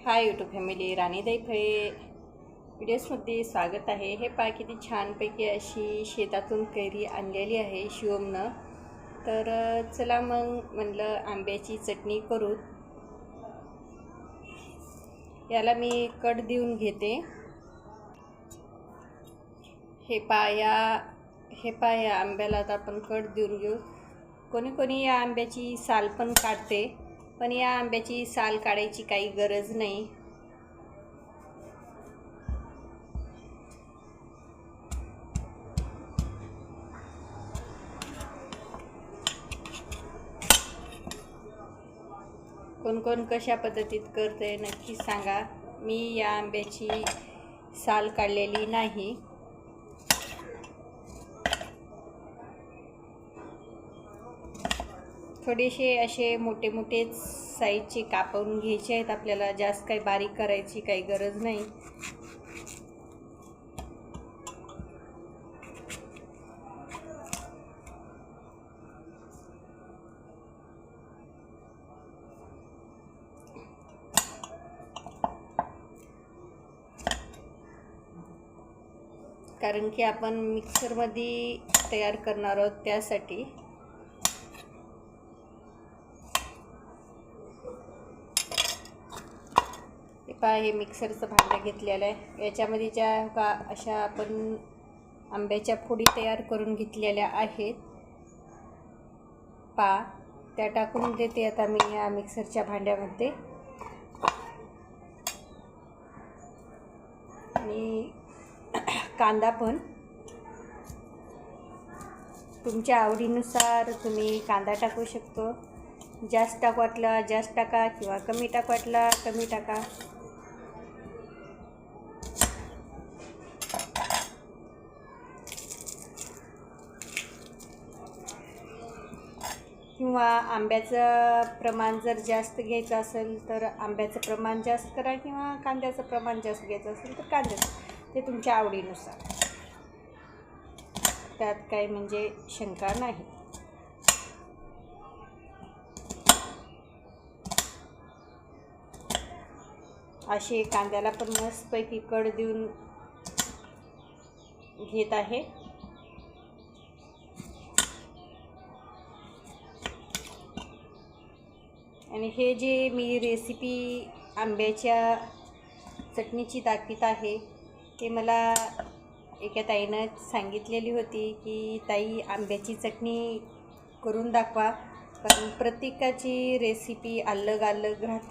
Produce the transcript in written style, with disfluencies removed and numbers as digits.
Hi YouTube family, राणीताई फळे व्हिडिओजमध्ये स्वागत आहे। हे पहा किती छानपैकी अशी शेतातून कैरी आणलेली आहे शिवमनं। तर चला मग म्हणलं आंब्याची चटणी करू। याला मी कट देऊन घेते। हे पहा या आंब्याला आता आपण कट देऊन घेऊ। कोणी कोणी या आंब्याची साल पण काढते, पण या आंब्याची साल काढायची काही गरज नाही। कोण कोण कशा पद्धतीत करते नक्की सांगा। मी या आंब्याची साल काढलेली नाही। थोडेसे असे मोठे मोठे साईजचे कापून घ्यायचे आहेत आपल्याला, जास्त काही बारीक करायची काही गरज नाही। कारण की आपण मिक्सरमध्ये तयार करणार आहोत त्यासाठी। पहा हे मिक्सरचं भांडं घेतलेलं आहे। याच्यामध्ये ज्या का अशा आपण आंब्याच्या फोडी तयार करून घेतलेल्या आहेत पहा, त्या टाकून देते आता मी या मिक्सरच्या भांड्यामध्ये। आणि कांदा पण तुमच्या आवडीनुसार तुम्ही कांदा टाकू शकतो। जास्त टाकू वाटला जास्त टाका किंवा कमी टाकू वाटला कमी टाका। किंवा आंब्याचं प्रमाण जर जास्त घ्यायचं असेल तर आंब्याचं प्रमाण जास्त करा, किंवा कांद्याचं प्रमाण जास्त घ्यायचं असेल तर कांद्याचं, ते तुमच्या आवडीनुसार। त्यात काही म्हणजे शंका नाही। असे कांद्याला पण मस्तपैकी कड देऊन घेत आहे। आणि हे जे मी रेसिपी आंब्याच्या चटणीची दाखवित आहे ते मला एका ताईनं सांगितलेली होती की ताई आंब्याची चटणी करून दाखवा, कारण प्रत्येकाची रेसिपी अलग अलग राहते।